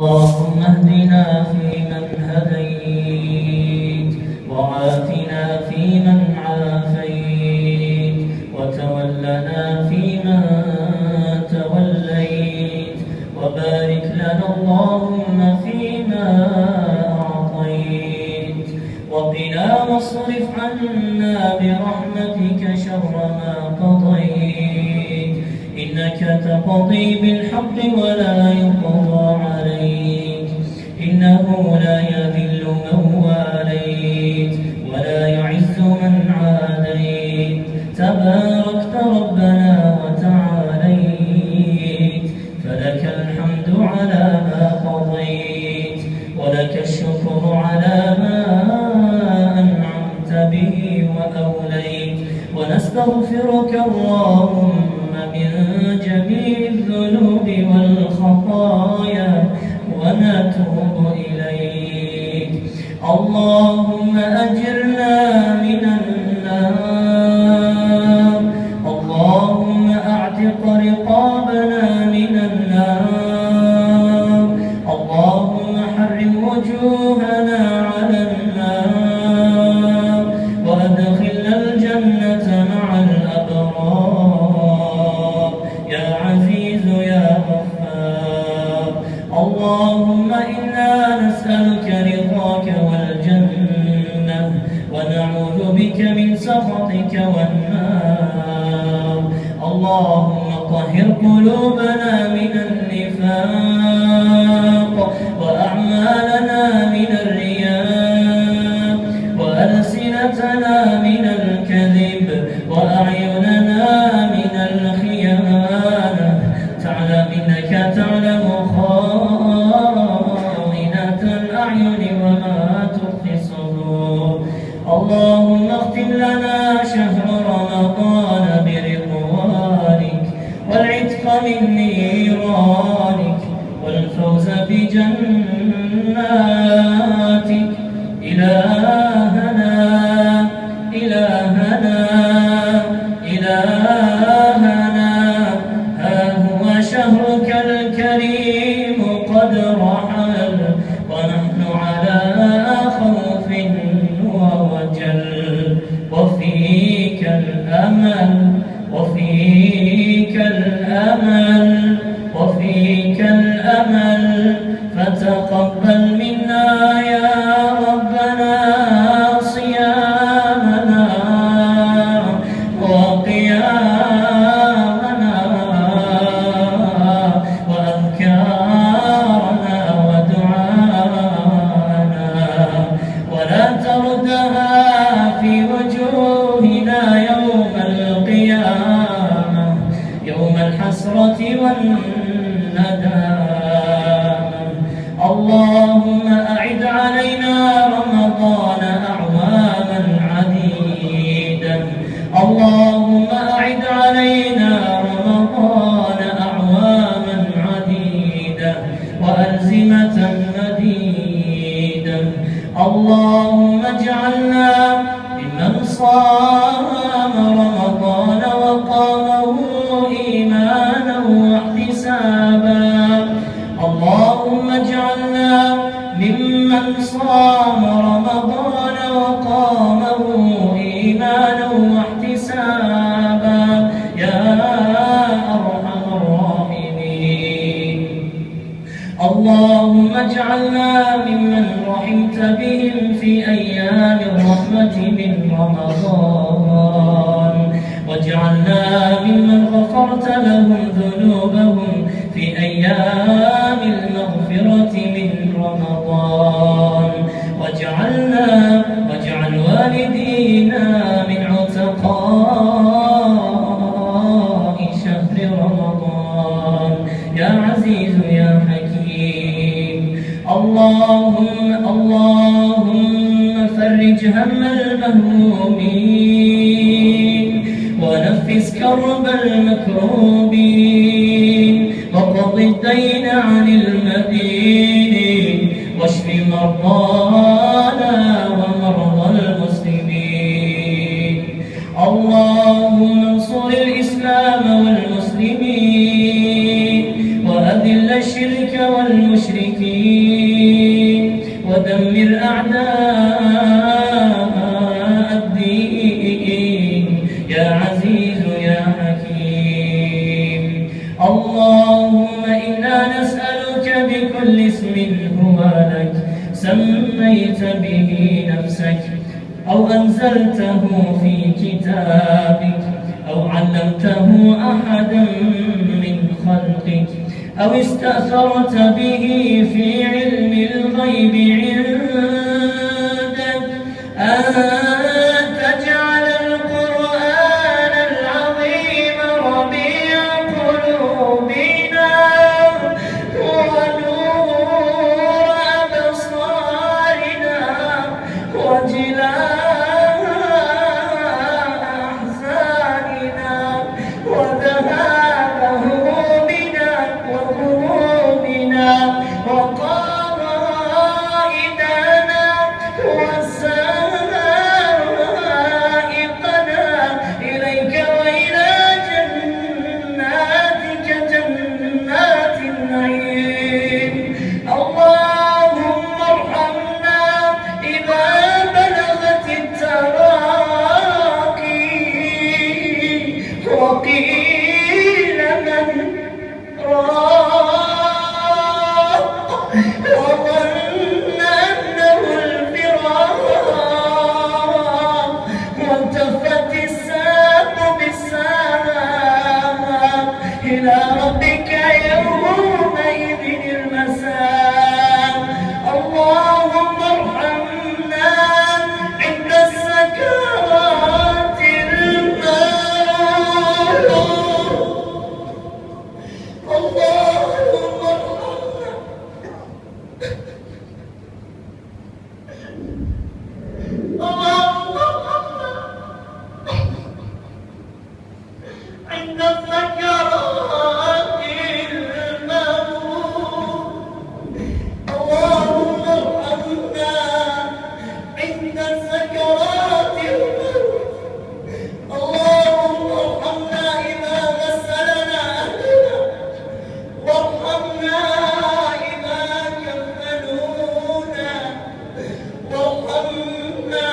اللهم اهدنا فيمن هديت وعافنا فيمن عافيت وتولنا فيمن توليت وبارك لنا اللهم فيما أعطيت وقنا واصرف عنا برحمتك شر ما قضيت إنك تقضي بالحق ولا يقضى عليك إنه لا يذل من واليت ولا يعز من عاديت تباركت ربنا وتعاليت فلك الحمد على ما قضيت ولك الشكر على ما أنعمت به وأوليت ونستغفرك اللهم من جميع الذنوب والخطايا ونتوب إليك اللهم أجرنا من النار اللهم أعتق رقابنا من النار اللهم حرم وجوهنا على النار وأدخلنا الجنة مع الأبرار يا عزيز يا غفار اللهم إنا نسألك رضاك والجنة ونعوذ بك من سخطك والنار اللهم طهر قلوبنا من النفاق وأعمالنا من الرياء وألسنتنا من الكذب وأعيننا من الخيانة إنك تعلم خائنة الأعين وما تخفي الصدور اللهم اختم لنا شهر رمضان برضوانك والعتق من نيرانك والفوز بجناتك إلهنا إلهنا إلهنا ها هو شهرك الكريم قد رحل ونحن على خوف ووجل وفيك الأمل وفيك الأمل وفيك الأمل فتقبل منا يا ربنا صيامنا وقيامنا وأذكارنا ودعانا ولا تردها في وجوهنا يوم القيامة يوم الحسرة والندامة اللهم أعد علينا رمضان أعواما عديدا اللهم أعد علينا رمضان أعواما عديدة وألزمة مديدة اللهم اجعلنا ممن صام رمضان وقامه إيمانا واحتسابا اللهم اجعلنا ممن صام رمضان وقامه إيمانا واحتسابا يا أرحم الراحمين اللهم اجعلنا ممن رحمت بهم في أيام الرحمة من رمضان واجعلنا ممن غفرت لهم ذنوبهم في أيام المغفرة من رمضان واجعل والدينا من عتقاء شهر رمضان يا عزيز يا حكيم اللهم فرج هم المهمومين ونفس كرب المكروبين وقض الدين عن المدين واشف مرضانا ومرضى المسلمين اللهم انصر الإسلام والمسلمين وأذل الشرك والمشركين الدين ودمر أعداء الدين يا عزيز يا حكيم. اللهم إنا نسألك بكل اسم هو لك سميت به نفسك أو أنزلته في كتابك أو علمته أحدا من خلقك أو استأثرت به في علم الغيب عندك أن تجعل القرآن العظيم ربيع قلوبنا ونور أبصارنا وجلاء أحزاننا وذهاب همومنا وغمومنا وقائدنا وسائقنا إليك وإلى جناتك جنات النعيم. اللهم ارحمنا إذا بلغت التراقي وقيل من راق وظن أنه الفراق والتفت الساق بالساق إلى ربك يومئذ المساق. اللهم ارحمنا عند السكرات الموت. اللهم ارحمنا اللهم ارحمنا عند السكرات الموت. اللهم ارحمنا عند السكرات الموت. اللهم ارحمنا إذا غسلنا أهلنا وارحمنا إذا كفنونا وارحمنا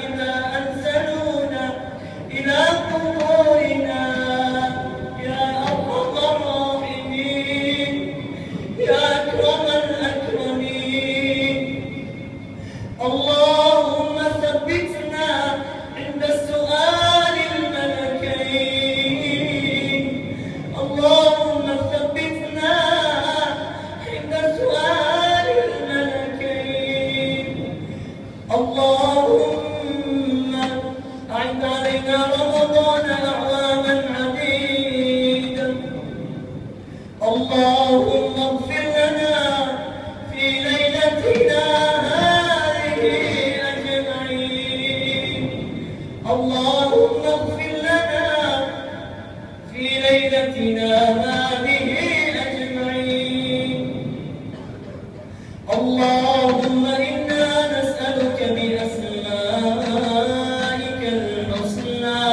إذا أنزلونا إلى قبورنا يا أرحم الراحمين يا أكرم الأكرمين. اللهم ثبتنا عند السؤال الملكين. اللهم ثبتنا عند سؤال الملكين. اللهم أعد علينا رمضان أعواما عديدة. اللهم اغفر لنا في ليلتنا هذه أجمعين. اللهم اغفر لنا في ليلتنا هذه أجمعين. اللهم إنا نسألك بأسمائك الحسنى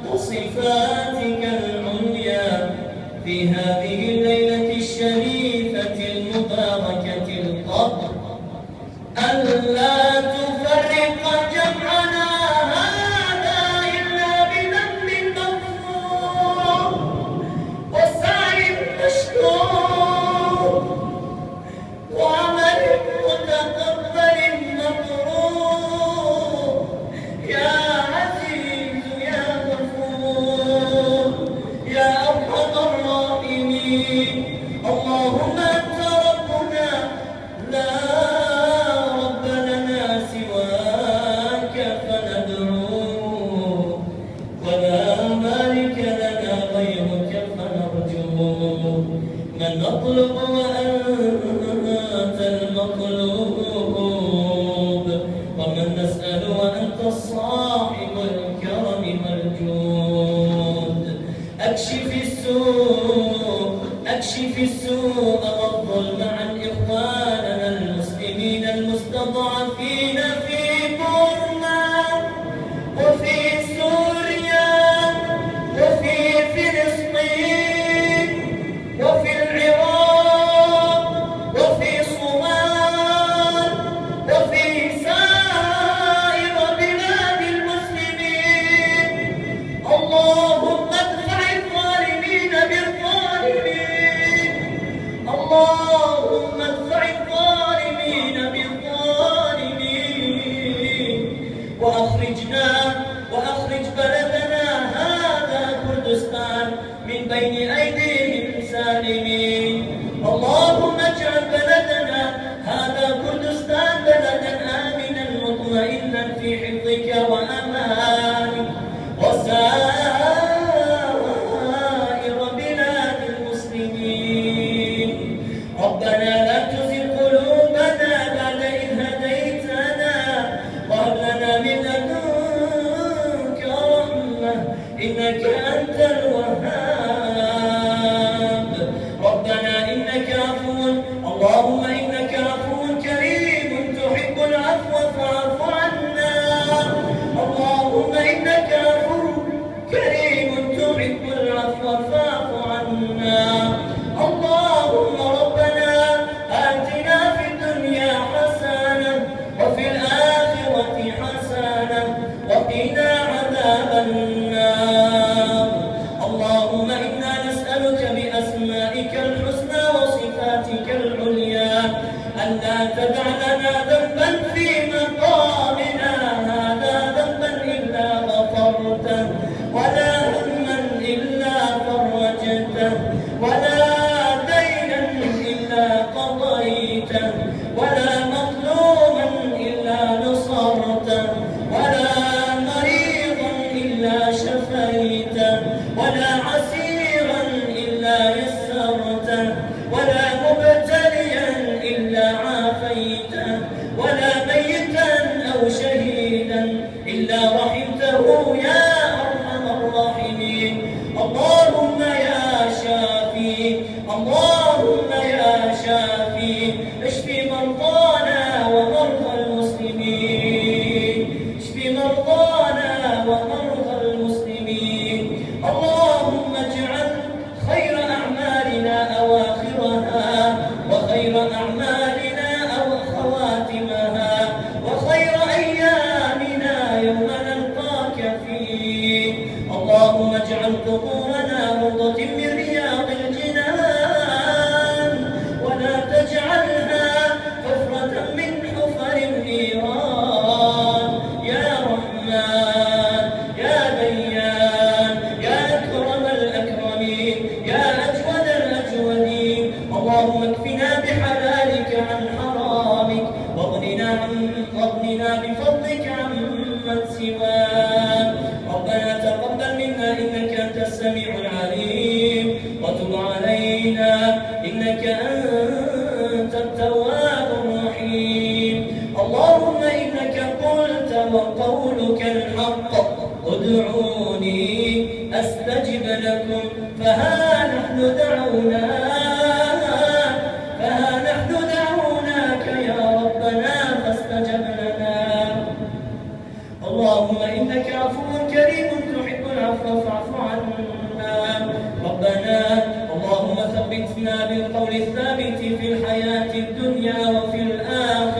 وصفاتك العليا في هذه الليلة الشريفة المباركة القدر ألا تفرق جمعنا هذا إلا بذنب مغفور وسعي مشكور وعمل متقبل مبرور يا عزيز يا غفور يا أرحم الراحمين. اللهم أنت ربنا لا رب لنا ألا تدع لنا ذنبا في مقامنا هذا ذنبا إلا غفرته ولا هما إلا فرجته ولا دينا إلا قضيته ولا مظلوما إلا نصرته ولا مريضا إلا شفيته ولا عسيرا إلا يسرته ولا مبتليا إلا عافيته ولا ميتا أو شهيدا إلا رحمته يا أرحم الراحمين. اللهم يا شافي اللهم يا شافي اشف مرضانا ومرضى المسلمين اشف مرضانا ومرضى المسلمين. اللهم اجعل خير أعمالنا أواخرها وخير أعمالنا خواتمها وخير أيامنا يوم نلقاك فيه. اللهم اجعل قبورنا روضة من رياض الجنان ولا تجعلها حفرة من حفر النيران. يا رحمن يا ديان يا أكرم الأكرمين يا أجود الأجودين. اللهم اكفنا بحلالك عن حرامك واغننا بفضلك عمن سواك. ربنا تقبل منا إنك أنت السميع العليم وتب علينا إنك أنت التواب الرحيم. اللهم إنك قلت وقولك الحق ادعوني أستجب لكم فها نحن دعوناك يا ربنا فاستجب لنا. اللهم إنك عفو كريم تحب العفو فاعف عنا. ربنا اللهم ثبتنا بالقول الثابت في الحياة الدنيا وفي الآخرة